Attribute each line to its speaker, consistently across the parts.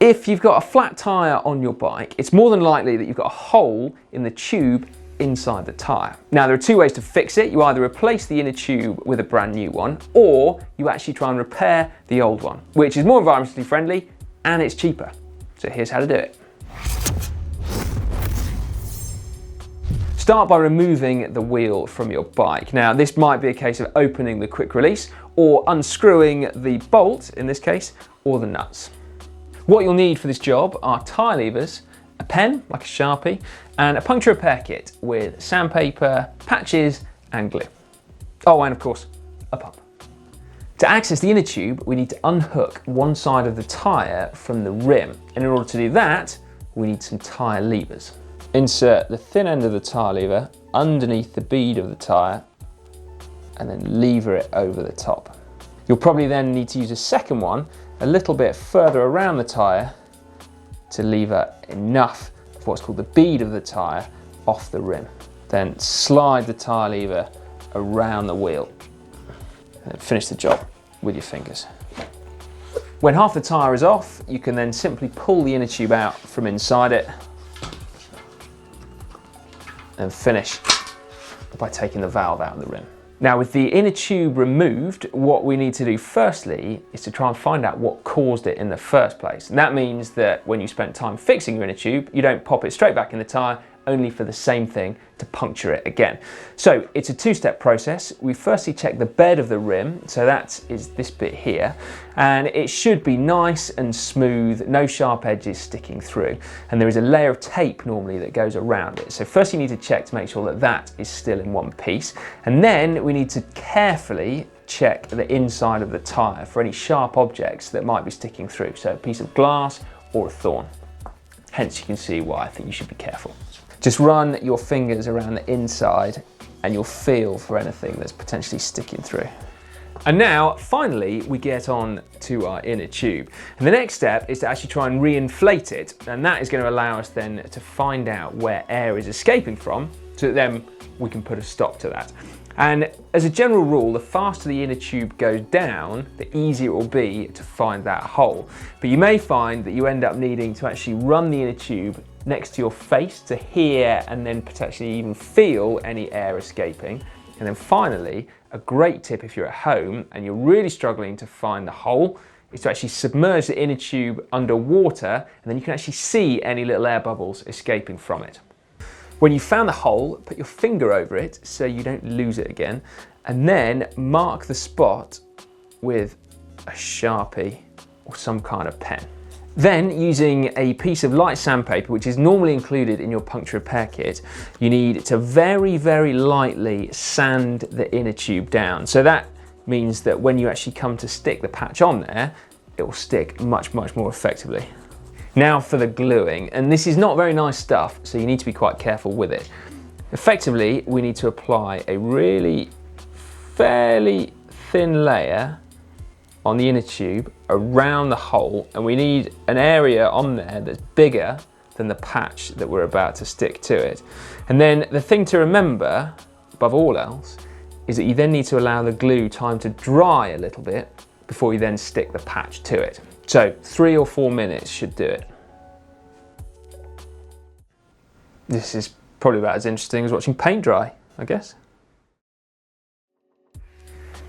Speaker 1: If you've got a flat tyre on your bike, it's more than likely that you've got a hole in the tube inside the tyre. Now, there are two ways to fix it. You either replace the inner tube with a brand new one, or you actually try and repair the old one, which is more environmentally friendly and it's cheaper. So here's how to do it. Start by removing the wheel from your bike. Now, this might be a case of opening the quick release or unscrewing the bolt, in this case, or the nuts. What you'll need for this job are tyre levers, a pen, like a Sharpie, and a puncture repair kit with sandpaper, patches, and glue. Oh, and of course, a pump. To access the inner tube, we need to unhook one side of the tyre from the rim. And in order to do that, we need some tyre levers. Insert the thin end of the tyre lever underneath the bead of the tyre, and then lever it over the top. You'll probably then need to use a second one a little bit further around the tyre to lever enough of what's called the bead of the tyre off the rim. Then slide the tyre lever around the wheel and finish the job with your fingers. When half the tyre is off, you can then simply pull the inner tube out from inside it and finish by taking the valve out of the rim. Now, with the inner tube removed, what we need to do firstly is to try and find out what caused it in the first place. And that means that when you spent time fixing your inner tube, you don't pop it straight back in the tyre, only for the same thing to puncture it again. So it's a two-step process. We firstly check the bed of the rim, so that is this bit here, and it should be nice and smooth, no sharp edges sticking through. And there is a layer of tape normally that goes around it. So first you need to check to make sure that that is still in one piece. And then we need to carefully check the inside of the tyre for any sharp objects that might be sticking through. So a piece of glass or a thorn. Hence you can see why I think you should be careful. Just run your fingers around the inside and you'll feel for anything that's potentially sticking through. And now, finally, we get on to our inner tube. And the next step is to actually try and re-inflate it. And that is going to allow us then to find out where air is escaping from, so that then we can put a stop to that. And as a general rule, the faster the inner tube goes down, the easier it will be to find that hole. But you may find that you end up needing to actually run the inner tube next to your face to hear and then potentially even feel any air escaping. And then finally, a great tip if you're at home and you're really struggling to find the hole is to actually submerge the inner tube under water, and then you can actually see any little air bubbles escaping from it. When you've found the hole, put your finger over it so you don't lose it again, and then mark the spot with a Sharpie or some kind of pen. Then, using a piece of light sandpaper, which is normally included in your puncture repair kit, you need to very, very lightly sand the inner tube down. So that means that when you actually come to stick the patch on there, it will stick much, much more effectively. Now for the gluing, and this is not very nice stuff, so you need to be quite careful with it. Effectively, we need to apply a really fairly thin layer on the inner tube around the hole, and we need an area on there that's bigger than the patch that we're about to stick to it. And then the thing to remember, above all else, is that you then need to allow the glue time to dry a little bit before you then stick the patch to it. So 3 or 4 minutes should do it. This is probably about as interesting as watching paint dry, I guess.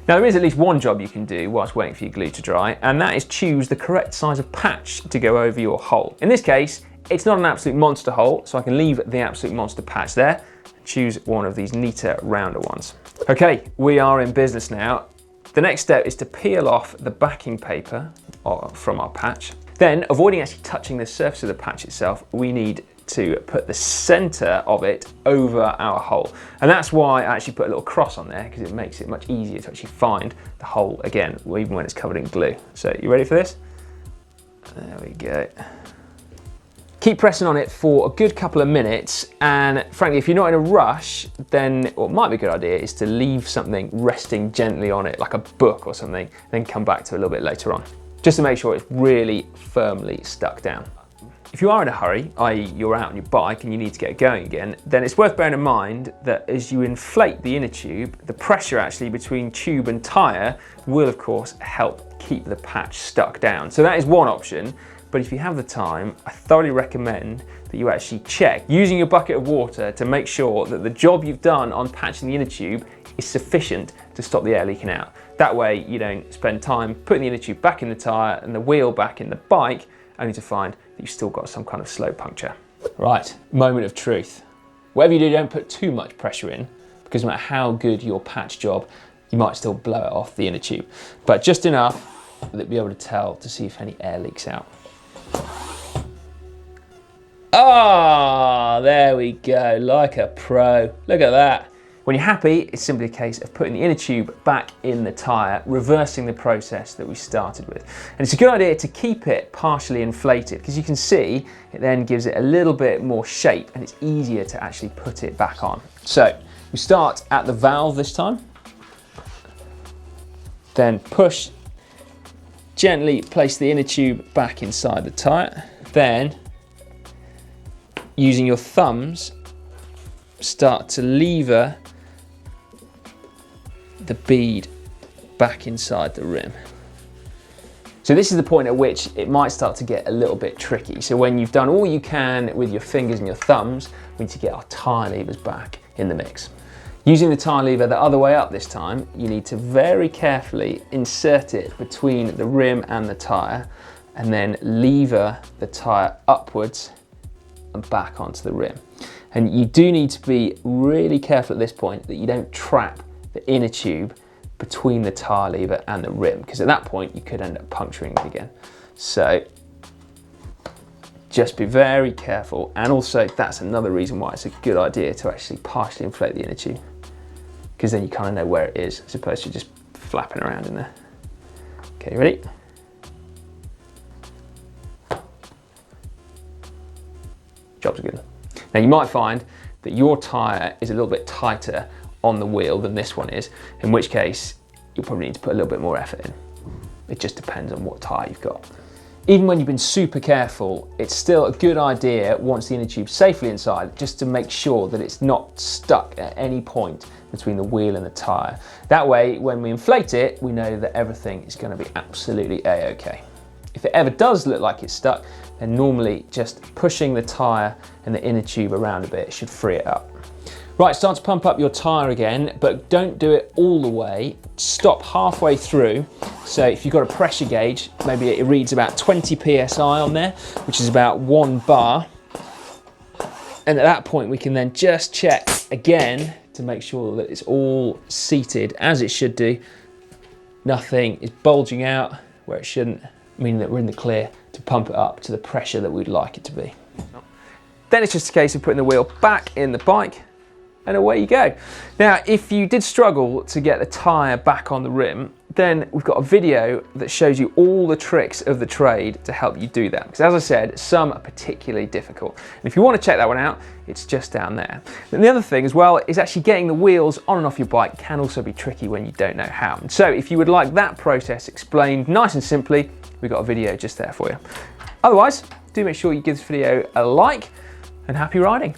Speaker 1: Now, there is at least one job you can do whilst waiting for your glue to dry, and that is choose the correct size of patch to go over your hole. In this case, it's not an absolute monster hole, so I can leave the absolute monster patch there and choose one of these neater, rounder ones. Okay, we are in business now. The next step is to peel off the backing paper from our patch. Then, avoiding actually touching the surface of the patch itself, we need to put the center of it over our hole. And that's why I actually put a little cross on there, because it makes it much easier to actually find the hole again, even when it's covered in glue. So, you ready for this? There we go. Keep pressing on it for a good couple of minutes, and frankly, if you're not in a rush, then what might be a good idea is to leave something resting gently on it, like a book or something, then come back to it a little bit later on, just to make sure it's really firmly stuck down. If you are in a hurry, i.e. you're out on your bike and you need to get going again, then it's worth bearing in mind that as you inflate the inner tube, the pressure actually between tube and tyre will of course help keep the patch stuck down. So that is one option, but if you have the time, I thoroughly recommend that you actually check using your bucket of water to make sure that the job you've done on patching the inner tube is sufficient to stop the air leaking out. That way you don't spend time putting the inner tube back in the tyre and the wheel back in the bike, only to find that you've still got some kind of slow puncture. Right, moment of truth. Whatever you do, don't put too much pressure in, because no matter how good your patch job, you might still blow it off the inner tube. But just enough that you'll be able to tell to see if any air leaks out. Ah, there we go, like a pro. Look at that. When you're happy, it's simply a case of putting the inner tube back in the tyre, reversing the process that we started with. And it's a good idea to keep it partially inflated, because you can see it then gives it a little bit more shape and it's easier to actually put it back on. So we start at the valve this time, then push, gently place the inner tube back inside the tyre, then using your thumbs, start to lever the bead back inside the rim. So this is the point at which it might start to get a little bit tricky. So when you've done all you can with your fingers and your thumbs, we need to get our tyre levers back in the mix. Using the tyre lever the other way up this time, you need to very carefully insert it between the rim and the tyre, and then lever the tyre upwards and back onto the rim. And you do need to be really careful at this point that you don't trap the inner tube between the tyre lever and the rim, because at that point you could end up puncturing it again. So just be very careful, and also that's another reason why it's a good idea to actually partially inflate the inner tube, because then you kind of know where it is as opposed to just flapping around in there. Okay, ready? Job's good. Now you might find that your tyre is a little bit tighter on the wheel than this one is, in which case you'll probably need to put a little bit more effort in. It just depends on what tyre you've got. Even when you've been super careful, it's still a good idea, once the inner tube's safely inside, just to make sure that it's not stuck at any point between the wheel and the tyre. That way, when we inflate it, we know that everything is going to be absolutely a-okay. If it ever does look like it's stuck, then normally just pushing the tyre and the inner tube around a bit should free it up. Right, start to pump up your tyre again, but don't do it all the way. Stop halfway through. So if you've got a pressure gauge, maybe it reads about 20 PSI on there, which is about 1 bar. And at that point, we can then just check again to make sure that it's all seated as it should do. Nothing is bulging out where it shouldn't, meaning that we're in the clear to pump it up to the pressure that we'd like it to be. Then it's just a case of putting the wheel back in the bike, and away you go. Now, if you did struggle to get the tyre back on the rim, then we've got a video that shows you all the tricks of the trade to help you do that. Because as I said, some are particularly difficult. And if you want to check that one out, it's just down there. And the other thing as well is actually getting the wheels on and off your bike can also be tricky when you don't know how. And so if you would like that process explained nice and simply, we've got a video just there for you. Otherwise, do make sure you give this video a like, and happy riding.